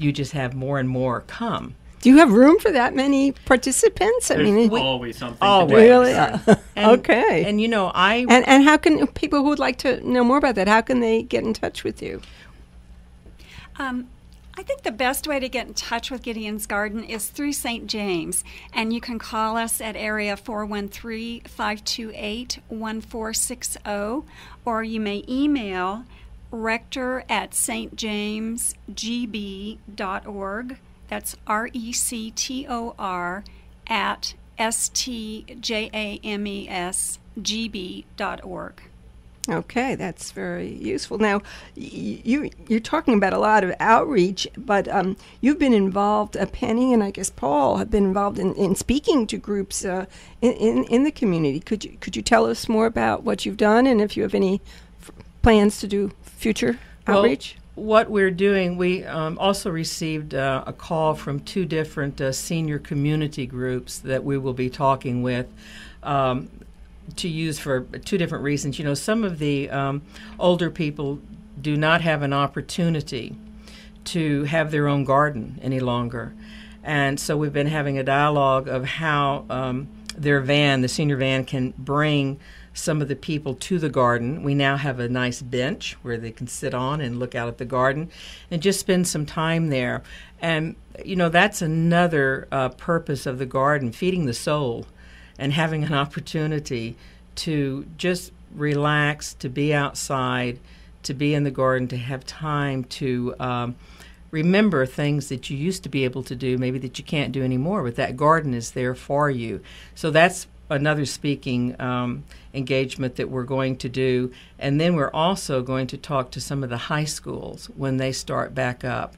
you just have more and more come. Do you have room for that many participants? There's always something always. to do. Really? Okay. And, you know, And how can people who would like to know more about that, how can they get in touch with you? I think the best way to get in touch with Gideon's Garden is through St. James, and you can call us at area 413-528-1460, or you may email rector@stjamesgb.org. That's RECTOR at STJAMESGB.org. Okay, that's very useful. Now, you're talking about a lot of outreach, but you've been involved, Penny and I guess Paul have been involved in speaking to groups in the community. Could you tell us more about what you've done and if you have any plans to do future outreach? What we're doing, we also received a call from 2 different senior community groups that we will be talking with to use for 2 different reasons. You know, some of the older people do not have an opportunity to have their own garden any longer. And so we've been having a dialogue of how their van, the senior van, can bring some of the people to the garden. We now have a nice bench where they can sit on and look out at the garden and just spend some time there. And, you know, that's another purpose of the garden, feeding the soul and having an opportunity to just relax, to be outside, to be in the garden, to have time to remember things that you used to be able to do, maybe that you can't do anymore, but that garden is there for you. So that's another speaking engagement that we're going to do. And then we're also going to talk to some of the high schools when they start back up.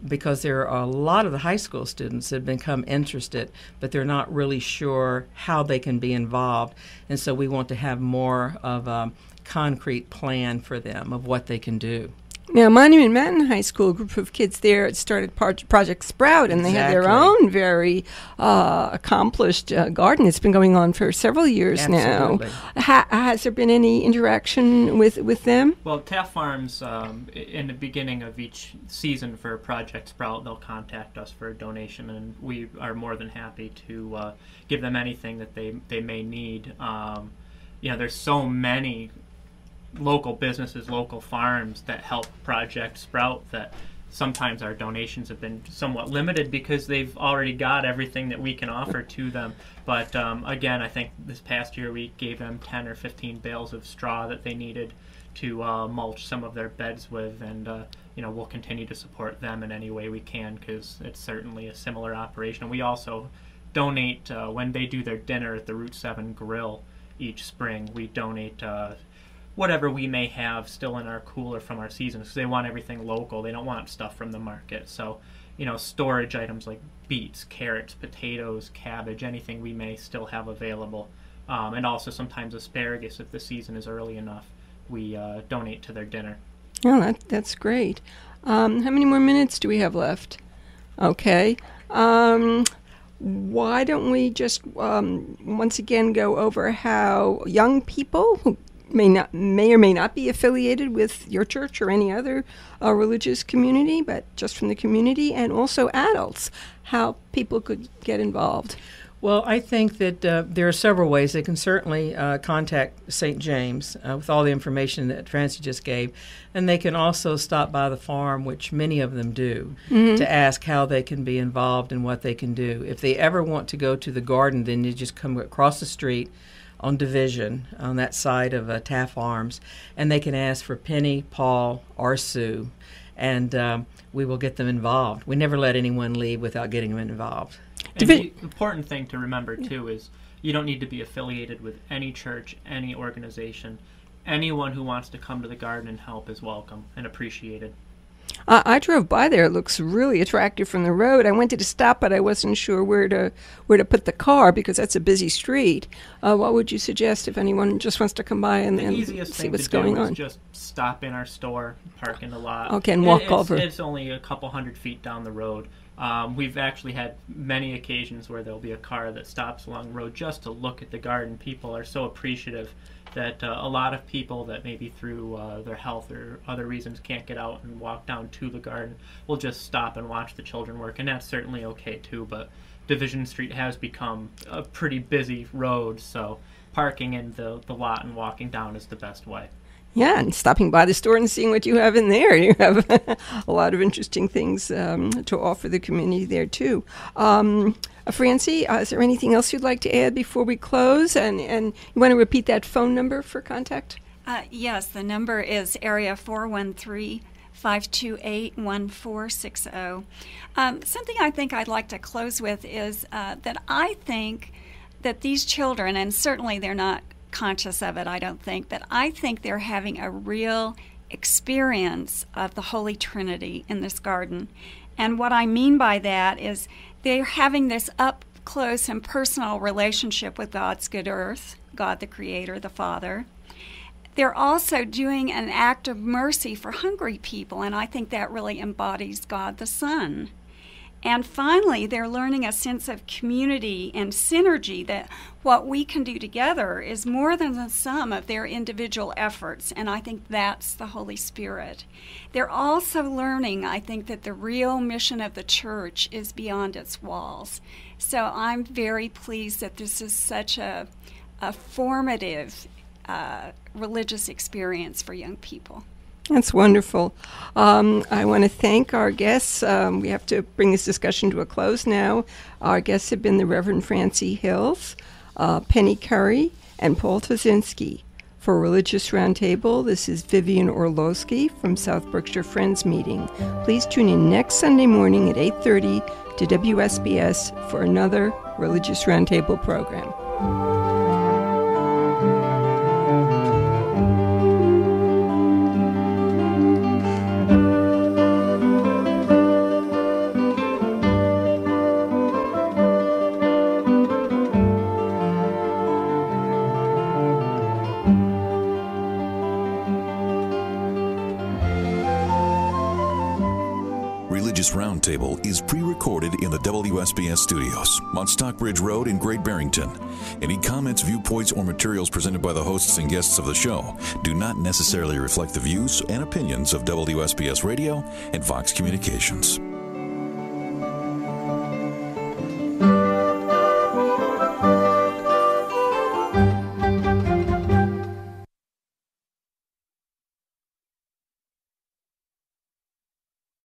Because there are a lot of the high school students that have become interested, but they're not really sure how they can be involved. And so we want to have more of a concrete plan for them of what they can do. Now, Monument Mountain High School, a group of kids there started Project Sprout, and they have their own very accomplished garden. It's been going on for several years now. Has there been any interaction with them? Well, Taft Farms, in the beginning of each season for Project Sprout, they'll contact us for a donation, and we are more than happy to give them anything that they may need. You know, there's so many local businesses, local farms that help Project Sprout that sometimes our donations have been somewhat limited because they've already got everything that we can offer to them. But again, I think this past year we gave them 10 or 15 bales of straw that they needed to mulch some of their beds with, and you know, we'll continue to support them in any way we can because it's certainly a similar operation. We also donate when they do their dinner at the Route 7 Grill each spring. We donate whatever we may have still in our cooler from our seasons, because they want everything local. They don't want stuff from the market. So, you know, storage items like beets, carrots, potatoes, cabbage, anything we may still have available. And also sometimes asparagus if the season is early enough. We donate to their dinner. Oh, that's great. How many more minutes do we have left? Okay. Why don't we just once again go over how young people who may or may not be affiliated with your church or any other religious community, but just from the community, and also adults, how people could get involved. Well, I think that there are several ways. They can certainly contact St. James with all the information that Francie just gave, and they can also stop by the farm, which many of them do, to ask how they can be involved and what they can do. If they ever want to go to the garden, then you just come across the street on Division, on that side of Taft Farms, and they can ask for Penny, Paul, or Sue, and we will get them involved. We never let anyone leave without getting them involved. And the important thing to remember, too, is you don't need to be affiliated with any church, any organization. Anyone who wants to come to the garden and help is welcome and appreciated. I drove by there. It looks really attractive from the road. I wanted to stop, but I wasn't sure where to put the car because that's a busy street. What would you suggest if anyone just wants to come by and see what's going on? Is just stop in our store, park in the lot. Okay, and walk over. It's only a couple hundred feet down the road. We've actually had many occasions where there'll be a car that stops along the road just to look at the garden. People are so appreciative that a lot of people that maybe through their health or other reasons can't get out and walk down to the garden will just stop and watch the children work, and that's certainly okay too. But Division Street has become a pretty busy road, so parking in the lot and walking down is the best way. Yeah, and stopping by the store and seeing what you have in there. You have a lot of interesting things to offer the community there, too. Francie, is there anything else you'd like to add before we close? And you want to repeat that phone number for contact? Yes, the number is area 413-528-1460. Something I think I'd like to close with is that I think that these children, and certainly they're not conscious of it, I don't think, but I think they're having a real experience of the Holy Trinity in this garden. And what I mean by that is they're having this up close and personal relationship with God's good earth, God the Creator, the Father. They're also doing an act of mercy for hungry people, and I think that really embodies God the Son. And finally, they're learning a sense of community and synergy, that what we can do together is more than the sum of their individual efforts, and I think that's the Holy Spirit. They're also learning, I think, that the real mission of the church is beyond its walls. So I'm very pleased that this is such a formative religious experience for young people. That's wonderful. I want to thank our guests. We have to bring this discussion to a close now. Our guests have been the Reverend Francie Hills, Penny Curry, and Paul Tosinski. For Religious Roundtable, this is Vivian Orlowski from South Berkshire Friends Meeting. Please tune in next Sunday morning at 8:30 to WSBS for another Religious Roundtable program. Roundtable is pre-recorded in the WSBS studios on Stockbridge Road in Great Barrington. Any comments, viewpoints, or materials presented by the hosts and guests of the show do not necessarily reflect the views and opinions of WSBS Radio and Vox Communications.